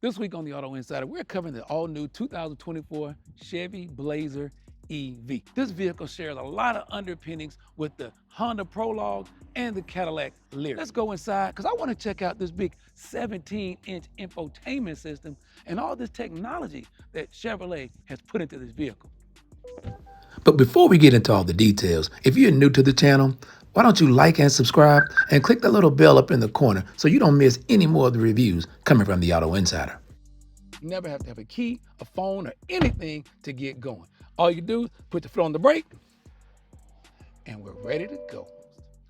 This week on the Auto Insider, we're covering the all-new 2024 Chevy Blazer EV. This vehicle shares a lot of underpinnings with the Honda Prologue and the Cadillac Lyriq. Let's go inside because I want to check out this big 17-inch infotainment system and all this technology that Chevrolet has put into this vehicle. But before we get into all the details, if you're new to the channel, why don't you like and subscribe and click the little bell up in the corner so you don't miss any more of the reviews coming from the Auto Insider. You never have to have a key, a phone, or anything to get going. All you do is put the foot on the brake, and we're ready to go.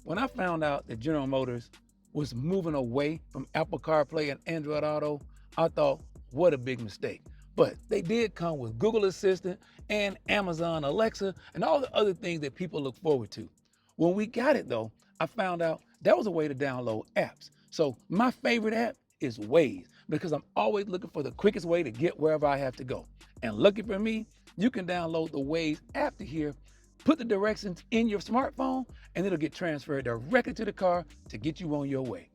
When I found out that General Motors was moving away from Apple CarPlay and Android Auto, I thought, what a big mistake. But they did come with Google Assistant and Amazon Alexa and all the other things that people look forward to. When we got it though, I found out there was a way to download apps. So my favorite app is Waze because I'm always looking for the quickest way to get wherever I have to go. And lucky for me, you can download the Waze app to here, put the directions in your smartphone, and it'll get transferred directly to the car to get you on your way.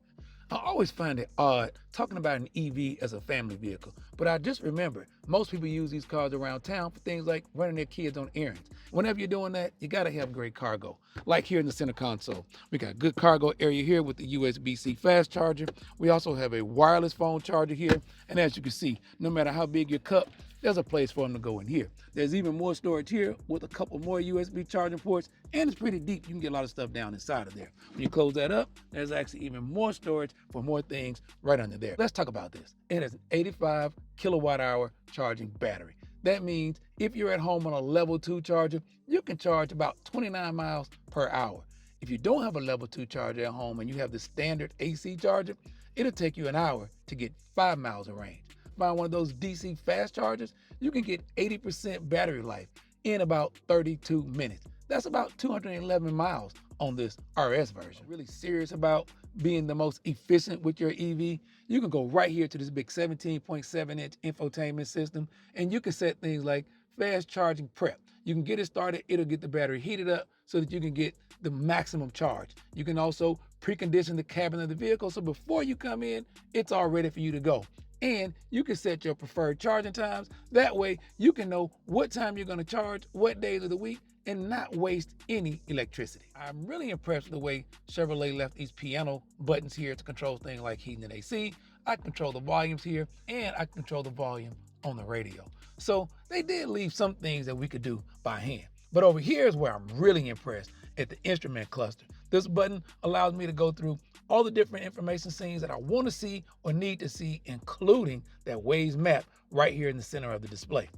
I always find it odd talking about an EV as a family vehicle, but I just remember most people use these cars around town for things like running their kids on errands. Whenever you're doing that, you gotta have great cargo. Like here in the center console, we got a good cargo area here with the USB-C fast charger. We also have a wireless phone charger here, and as you can see, no matter how big your cup, there's a place for them to go in here. There's even more storage here with a couple more USB charging ports, and it's pretty deep. You can get a lot of stuff down inside of there. When you close that up, there's actually even more storage for more things right under there. Let's talk about this. It has an 85 kilowatt hour charging battery. That means if you're at home on a level 2 charger, you can charge about 29 miles per hour. If you don't have a level 2 charger at home and you have the standard AC charger, it'll take you an hour to get 5 miles of range. Find one of those DC fast chargers, you can get 80% battery life in about 32 minutes. That's about 211 miles on this RS version. Really serious about being the most efficient with your EV, you can go right here to this big 17.7-inch infotainment system, and you can set things like fast charging prep. You can get it started, it'll get the battery heated up so that you can get the maximum charge. You can also precondition the cabin of the vehicle, so before you come in, it's all ready for you to go. And you can set your preferred charging times. That way you can know what time you're going to charge, what days of the week, and not waste any electricity. I'm really impressed with the way Chevrolet left these piano buttons here to control things like heating and AC. I control the volumes here, and I control the volume on the radio. So they did leave some things that we could do by hand. But over here is where I'm really impressed at the instrument cluster. This button allows me to go through all the different information scenes that I want to see or need to see, including that Waze map right here in the center of the display.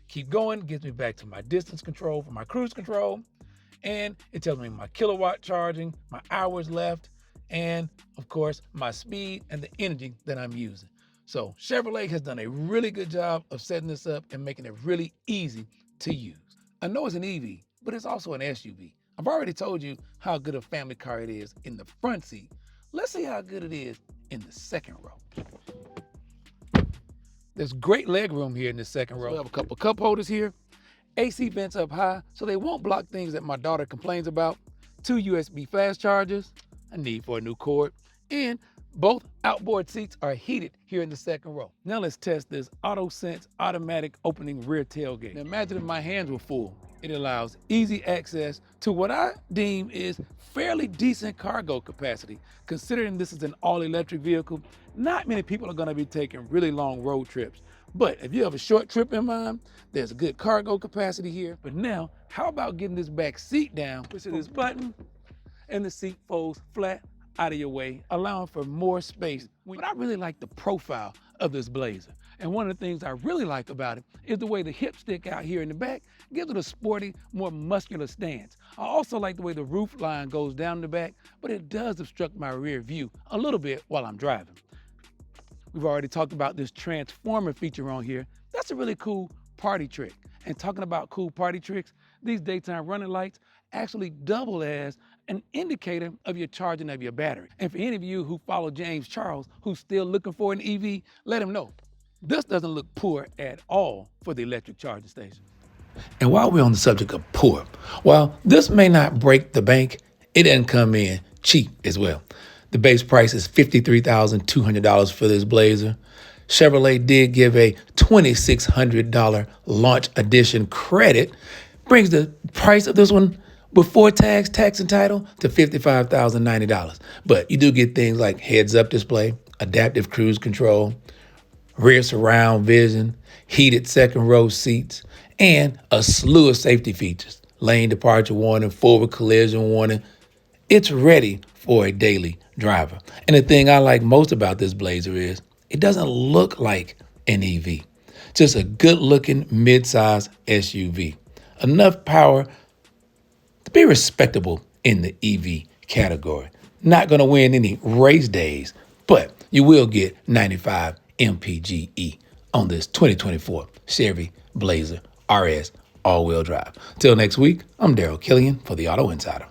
Keep going, gets me back to my distance control for my cruise control, and it tells me my kilowatt charging, my hours left, and of course, my speed and the energy that I'm using. So Chevrolet has done a really good job of setting this up and making it really easy to use. I know it's an EV, but it's also an SUV. I've already told you how good a family car it is in the front seat. Let's see how good it is in the second row. There's great leg room here in the second row. We have a couple cup holders here, AC vents up high so they won't block things that my daughter complains about, 2 USB fast chargers, a need for a new cord, and both outboard seats are heated here in the second row. Now let's test this AutoSense automatic opening rear tailgate. Now imagine if my hands were full. It allows easy access to what I deem is fairly decent cargo capacity. Considering this is an all-electric vehicle, not many people are gonna be taking really long road trips. But if you have a short trip in mind, there's a good cargo capacity here. But now, how about getting this back seat down, push this button, and the seat folds flat out of your way, allowing for more space. But I really like the profile of this Blazer. And one of the things I really like about it is the way the hips stick out here in the back, gives it a sporty, more muscular stance. I also like the way the roof line goes down the back, but it does obstruct my rear view a little bit while I'm driving. We've already talked about this transformer feature on here. That's a really cool party trick. And talking about cool party tricks, these daytime running lights actually double as an indicator of your charging of your battery. And for any of you who follow James Charles, who's still looking for an EV, let him know. This doesn't look poor at all for the electric charging station. And while we're on the subject of poor, while this may not break the bank, it doesn't come in cheap as well. The base price is $53,200 for this Blazer. Chevrolet did give a $2,600 launch edition credit, brings the price of this one before tax, and title to $55,090. But you do get things like heads-up display, adaptive cruise control, rear surround vision, heated second row seats, and a slew of safety features. Lane departure warning, forward collision warning. It's ready for a daily driver. And the thing I like most about this Blazer is it doesn't look like an EV. Just a good-looking mid-size SUV. Enough power to be respectable in the EV category. Not going to win any race days, but you will get 95 mpge on this 2024 Chevy Blazer RS all-wheel drive. Till next week, I'm Daryl Killian for the Auto Insider.